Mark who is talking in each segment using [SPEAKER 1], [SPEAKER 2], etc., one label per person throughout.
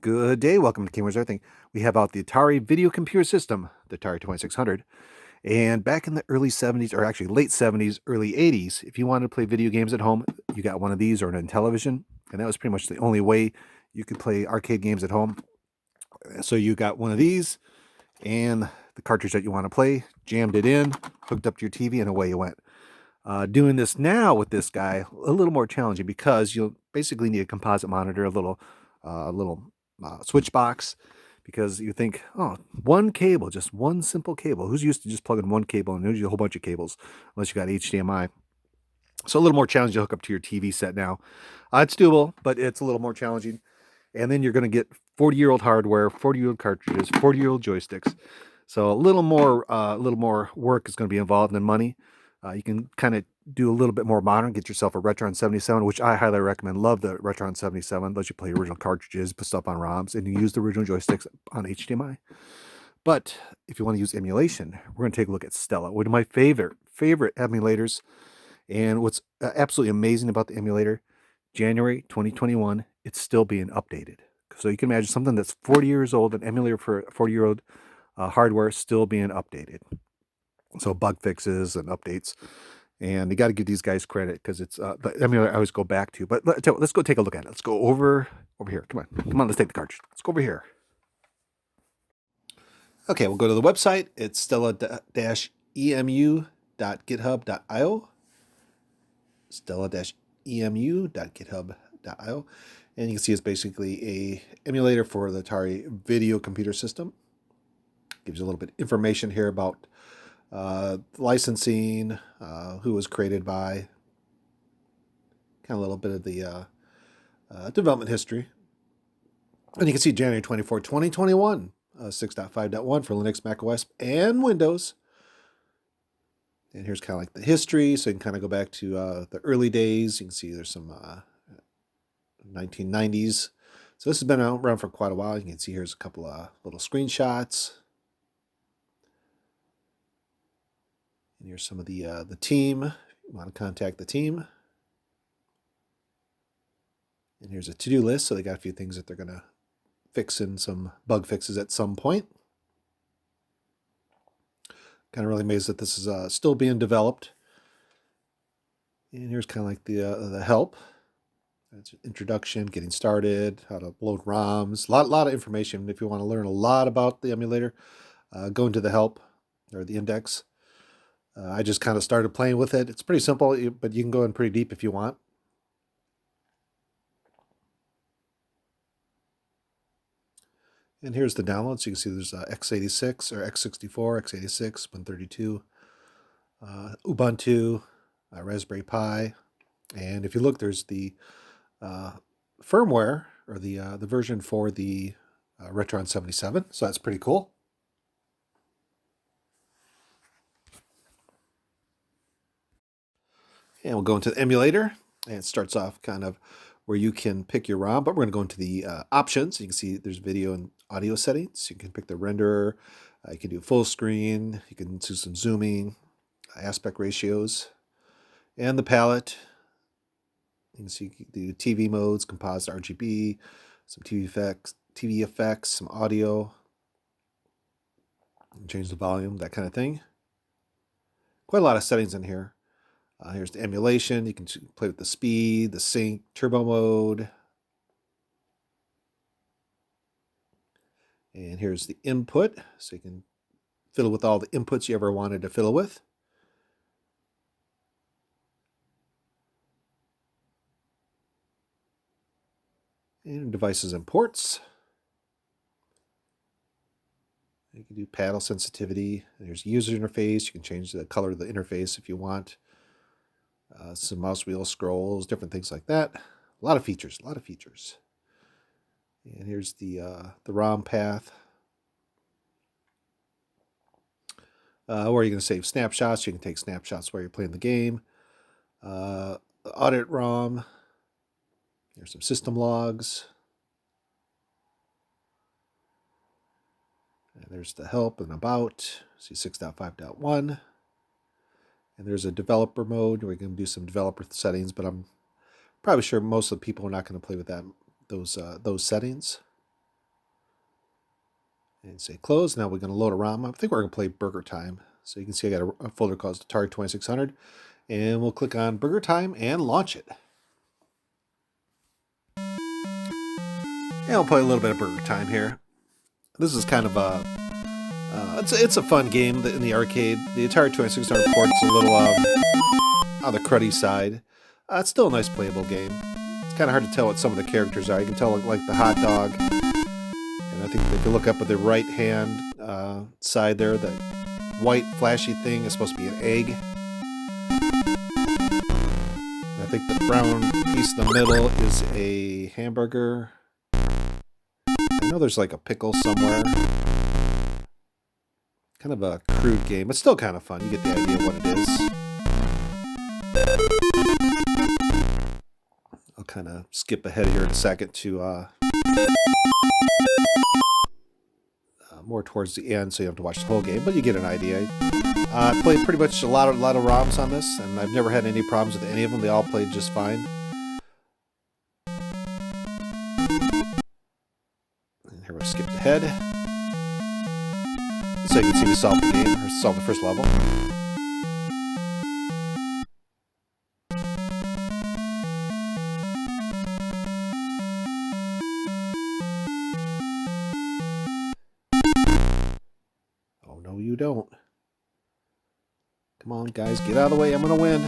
[SPEAKER 1] Good day. Welcome to kingwilliamruleseverything. We have out the Atari video computer system, the Atari 2600. And back in the early 70s, or actually late 70s, early 80s, if you wanted to play video games at home, you got one of these or an Intellivision. And that was pretty much the only way you could play arcade games at home. So you got one of these and the cartridge that you want to play, jammed it in, hooked up to your TV, and away you went. Doing this now with this guy, a little more challenging because you'll basically need a composite monitor, a little switch box, because you think, oh, one cable, just one simple cable. Who's used to just plugging one cable and usually a whole bunch of cables, unless you got HDMI. So a little more challenging to hook up to your TV set now. It's doable, but it's a little more challenging. And then you're going to get 40-year-old hardware, 40-year-old cartridges, 40-year-old joysticks. So a little more work is going to be involved in money. You can kind of do a little bit more modern, get yourself a Retron 77, which I highly recommend. Love the Retron 77. Lets you play original cartridges, put stuff on ROMs, and you use the original joysticks on HDMI. But if you want to use emulation, we're going to take a look at Stella, one of my favorite emulators. And what's absolutely amazing about the emulator, January 2021, it's still being updated. So you can imagine something that's 40 years old, an emulator for 40-year-old hardware still being updated. So bug fixes and updates. And you got to give these guys credit because it's the emulator I always go back to. But let's go take a look at it. Let's go over here. Come on, let's take the cartridge. Let's go over here. Okay, we'll go to the website. It's stella-emu.github.io. stella-emu.github.io. And you can see it's basically a emulator for the Atari video computer system. Gives you a little bit of information here about licensing, who was created by, kind of a little bit of the development history. And you can see January 24, 2021, 6.5.1 for Linux, Mac OS, and Windows. And here's kind of like the history, so you can kind of go back to the early days. You can see there's some 1990s. So this has been around for quite a while. You can see here's a couple of little screenshots. And here's some of the team. You want to contact the team. And here's a to-do list. So they got a few things that they're going to fix in, some bug fixes at some point. Kind of really amazed that this is still being developed. And here's kind of like the help. That's introduction, getting started, how to load ROMs. A lot of information. If you want to learn a lot about the emulator, go into the help or the index. I just kind of started playing with it. It's pretty simple, but you can go in pretty deep if you want. And here's the downloads. You can see there's x86 or x64, x86, 132, Ubuntu, Raspberry Pi. And if you look, there's the firmware or the version for the Retron 77. So that's pretty cool. And we'll go into the emulator. And it starts off kind of where you can pick your ROM, but we're going to go into the options. You can see there's video and audio settings. You can pick the renderer. You can do full screen. You can do some zooming, aspect ratios, and the palette. You can see the TV modes, composite RGB, some TV effects, some audio. You can change the volume, that kind of thing. Quite a lot of settings in here. Here's the emulation. You can play with the speed, the sync, turbo mode. And here's the input. So you can fiddle with all the inputs you ever wanted to fiddle with. And devices and ports. You can do paddle sensitivity. There's user interface. You can change the color of the interface if you want. Some mouse wheel scrolls, different things like that. A lot of features. And here's the ROM path. Where you're going to save snapshots. You can take snapshots while you're playing the game. The audit ROM. There's some system logs. And there's the help and about. See 6.5.1. And there's a developer mode where you can do some developer settings, but I'm probably sure most of the people are not going to play with those settings. And say close. Now we're going to load a ROM. I think we're going to play Burger Time. So you can see I got a folder called Atari 2600. And we'll click on Burger Time and launch it. And I'll play a little bit of Burger Time here. This is kind of a it's a fun game in the arcade. The Atari 2600 port's a little on the cruddy side. It's still a nice playable game. It's kind of hard to tell what some of the characters are. You can tell like the hot dog. And I think if you look up at the right hand side there, the white flashy thing is supposed to be an egg. And I think the brown piece in the middle is a hamburger. I know there's like a pickle somewhere. Kind of a crude game, but still kind of fun. You get the idea of what it is. I'll kind of skip ahead here in a second to more towards the end, so you have to watch the whole game, but you get an idea. I played pretty much a lot of ROMs on this, and I've never had any problems with any of them. They all played just fine. And here we skipped ahead. So you can see we solved the game, or solved the first level. Oh, no, you don't. Come on, guys, get out of the way. I'm going to win.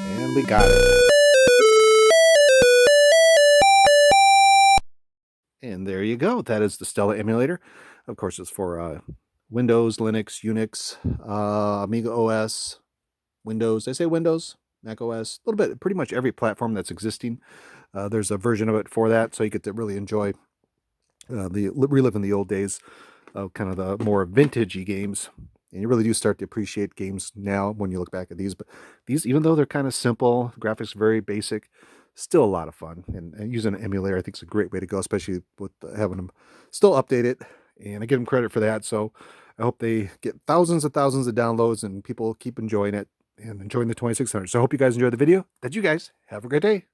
[SPEAKER 1] And we got it. And there you go. That is the Stella emulator. Of course, it's for Windows, Linux, Unix, Amiga OS, Windows. Did I say Windows? Mac OS. A little bit, pretty much every platform that's existing. There's a version of it for that, so you get to really enjoy reliving the old days of kind of the more vintagey games. And you really do start to appreciate games now when you look back at these. But these, even though they're kind of simple, graphics very basic, still a lot of fun. And using an emulator, I think, is a great way to go, especially with having them still updated. And I give them credit for that. So I hope they get thousands of downloads and people keep enjoying it and enjoying the 2600. So I hope you guys enjoyed the video. That you guys have a great day.